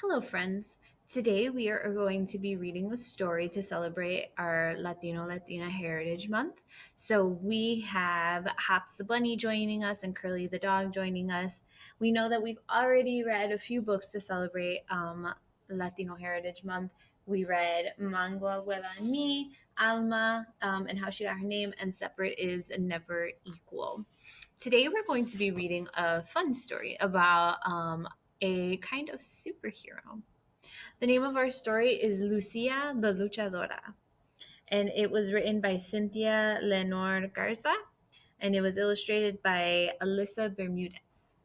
Hello, friends. Today we are going to be reading a story to celebrate our Latino Latina Heritage Month. So we have Hops the Bunny joining us and Curly the dog joining us. We know that we've already read a few books to celebrate Latino Heritage Month. We read Mango Abuela and Me, Alma, and how she got her name, and Separate is Never Equal. Today we're going to be reading a fun story about a kind of superhero. The name of our story is Lucia the Luchadora, and it was written by Cynthia Lenore Garza, and it was illustrated by Alyssa Bermudez.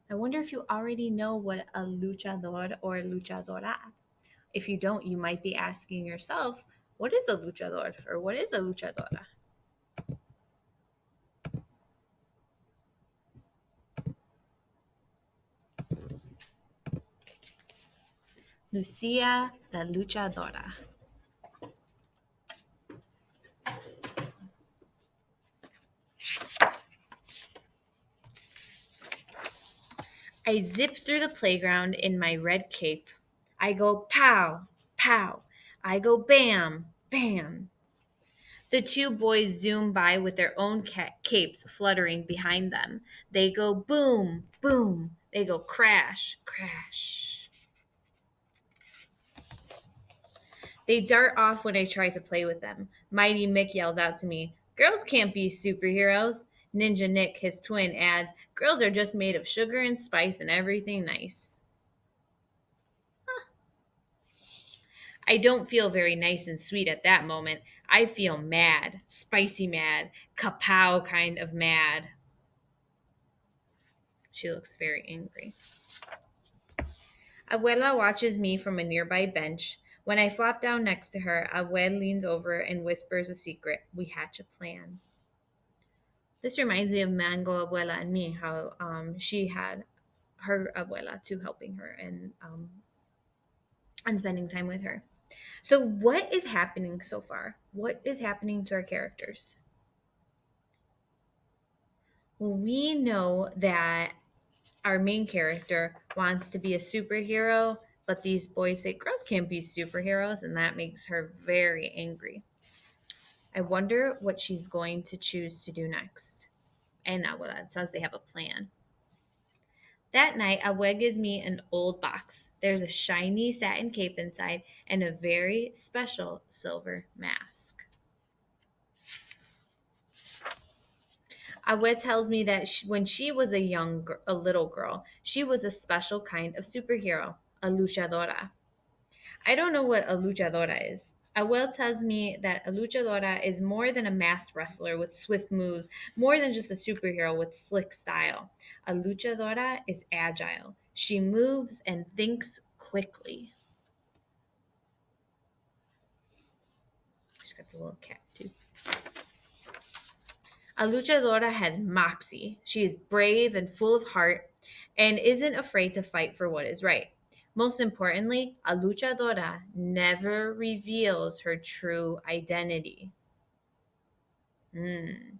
I wonder if you already know what a luchador or luchadora. If you don't, you might be asking yourself, what is a luchador or what is a luchadora? Lucia the Luchadora. I zip through the playground in my red cape. I go pow, pow. I go bam, bam. The two boys zoom by with their own capes fluttering behind them. They go boom, boom. They go crash, crash. They dart off when I try to play with them. Mighty Mick yells out to me, "Girls can't be superheroes." Ninja Nick, his twin, adds, "Girls are just made of sugar and spice and everything nice." I don't feel very nice and sweet at that moment. I feel mad, spicy mad, kapow kind of mad. She looks very angry. Abuela watches me from a nearby bench. When I flop down next to her, Abuela leans over and whispers a secret. We hatch a plan. This reminds me of Mango Abuela and me, how she had her abuela too helping her and spending time with her. So, what is happening so far? What is happening to our characters? Well, we know that our main character wants to be a superhero, but these boys say girls can't be superheroes, and that makes her very angry. I wonder what she's going to choose to do next. And now, well, it says they have a plan. That night, Abue gives me an old box. There's a shiny satin cape inside and a very special silver mask. Abue tells me that when she was a little girl, she was a special kind of superhero, a luchadora. I don't know what a luchadora is. Abuel tells me that a luchadora is more than a masked wrestler with swift moves, more than just a superhero with slick style. A luchadora is agile. She moves and thinks quickly. She's got the little cap too. A luchadora has moxie. She is brave and full of heart and isn't afraid to fight for what is right. Most importantly, a luchadora never reveals her true identity. Mm.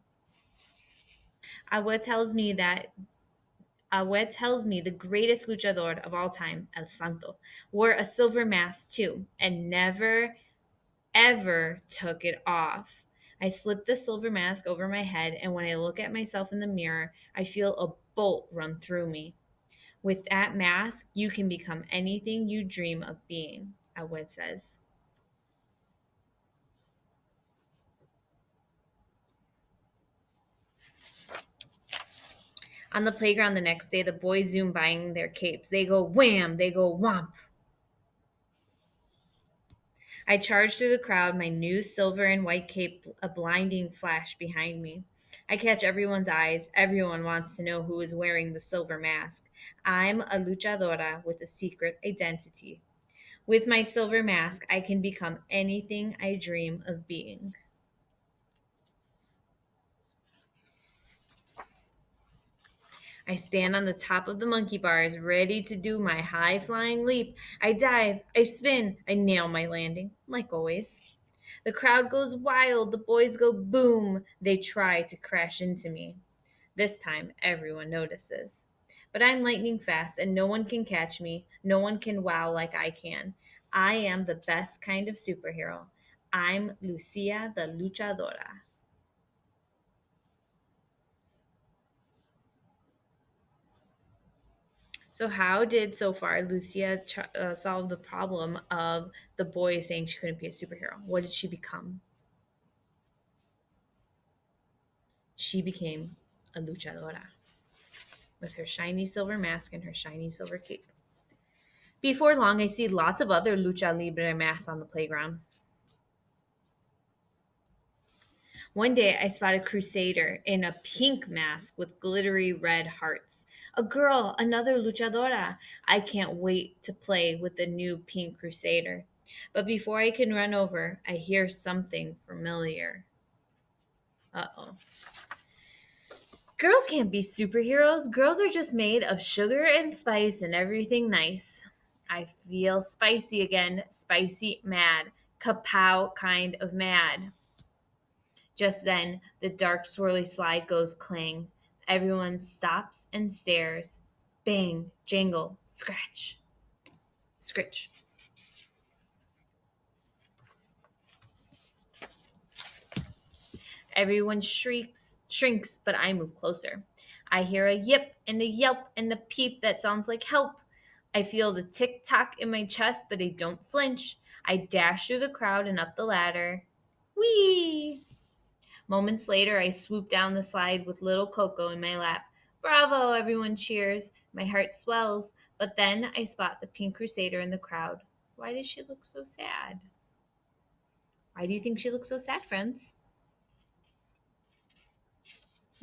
Agua tells me that Agua tells me the greatest luchador of all time, El Santo, wore a silver mask too and never ever took it off. I slip the silver mask over my head, and when I look at myself in the mirror, I feel a bolt run through me. With that mask, you can become anything you dream of being, Agua says. On the playground the next day, the boys zoom buying their capes. They go wham, they go whomp. I charge through the crowd, my new silver and white cape a blinding flash behind me. I catch everyone's eyes. Everyone wants to know who is wearing the silver mask. I'm a luchadora with a secret identity. With my silver mask, I can become anything I dream of being. I stand on the top of the monkey bars, ready to do my high flying leap. I dive, I spin, I nail my landing, like always. The crowd goes wild, the boys go boom. They try to crash into me. This time, everyone notices. But I'm lightning fast, and no one can catch me. No one can wow like I can. I am the best kind of superhero. I'm Lucia the Luchadora. So, how did so far Lucia solve the problem of the boy saying she couldn't be a superhero? What did she become? She became a luchadora with her shiny silver mask and her shiny silver cape. Before long, I see lots of other lucha libre masks on the playground. One day, I spot a crusader in a pink mask with glittery red hearts. A girl, another luchadora. I can't wait to play with the new pink crusader. But before I can run over, I hear something familiar. Uh oh. Girls can't be superheroes. Girls are just made of sugar and spice and everything nice. I feel spicy again, spicy mad, kapow kind of mad. Just then, the dark swirly slide goes clang. Everyone stops and stares. Bang, jangle, scratch, scritch. Everyone shrinks, but I move closer. I hear a yip and a yelp and a peep that sounds like help. I feel the tick tock in my chest, but I don't flinch. I dash through the crowd and up the ladder. Whee! Moments later, I swoop down the slide with little Coco in my lap. Bravo! Everyone cheers. My heart swells, but then I spot the pink crusader in the crowd. Why does she look so sad? Why do you think she looks so sad, friends?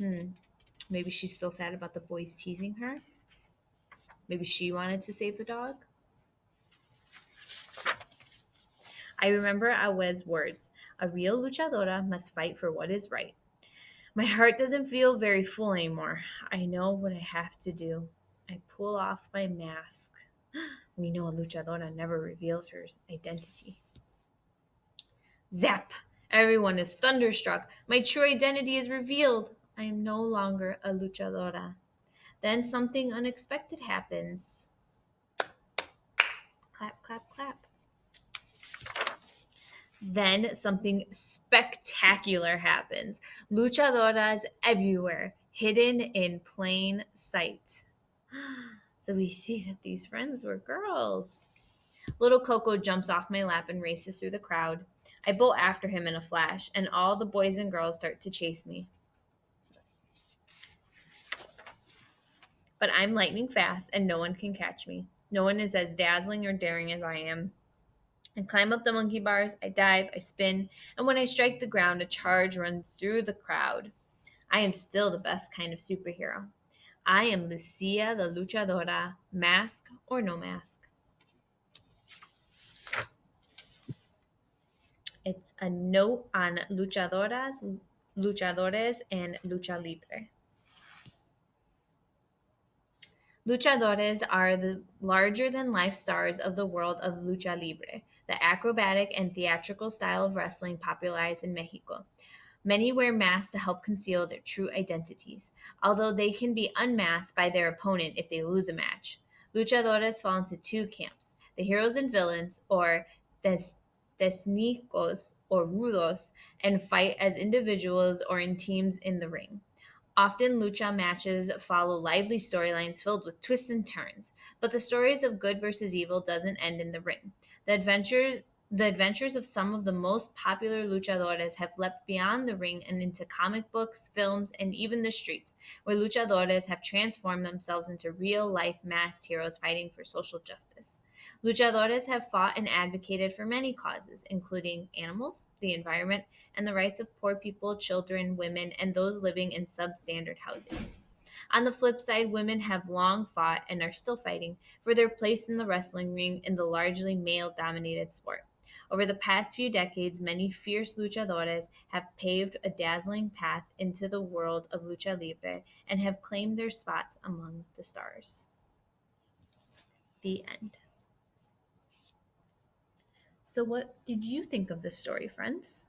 Hmm. Maybe she's still sad about the boys teasing her. Maybe she wanted to save the dog. I remember Awe's words. A real luchadora must fight for what is right. My heart doesn't feel very full anymore. I know what I have to do. I pull off my mask. We know a luchadora never reveals her identity. Zap! Everyone is thunderstruck. My true identity is revealed. I am no longer a luchadora. Then something unexpected happens. Clap, clap, clap. Then something spectacular happens. Luchadoras everywhere, hidden in plain sight. So we see that these friends were girls. Little Coco jumps off my lap and races through the crowd. I bolt after him in a flash, and all the boys and girls start to chase me. But I'm lightning fast, and no one can catch me. No one is as dazzling or daring as I am. I climb up the monkey bars, I dive, I spin, and when I strike the ground, a charge runs through the crowd. I am still the best kind of superhero. I am Lucia the Luchadora, mask or no mask. It's a note on luchadoras, luchadores, and lucha libre. Luchadores are the larger than life stars of the world of lucha libre, the acrobatic and theatrical style of wrestling popularized in Mexico. Many wear masks to help conceal their true identities, although they can be unmasked by their opponent if they lose a match. Luchadores fall into two camps: the heroes and villains, or des- desnicos or rudos, and fight as individuals or in teams in the ring. Often, lucha matches follow lively storylines filled with twists and turns, but the stories of good versus evil doesn't end in the ring. The adventures the adventures of some of the most popular luchadores have leapt beyond the ring and into comic books, films, and even the streets, where luchadores have transformed themselves into real life masked heroes fighting for social justice. Luchadores have fought and advocated for many causes, including animals, the environment, and the rights of poor people, children, women, and those living in substandard housing. On the flip side, women have long fought and are still fighting for their place in the wrestling ring in the largely male dominated sport. Over the past few decades, many fierce luchadores have paved a dazzling path into the world of lucha libre and have claimed their spots among the stars. The end. So, what did you think of this story, friends?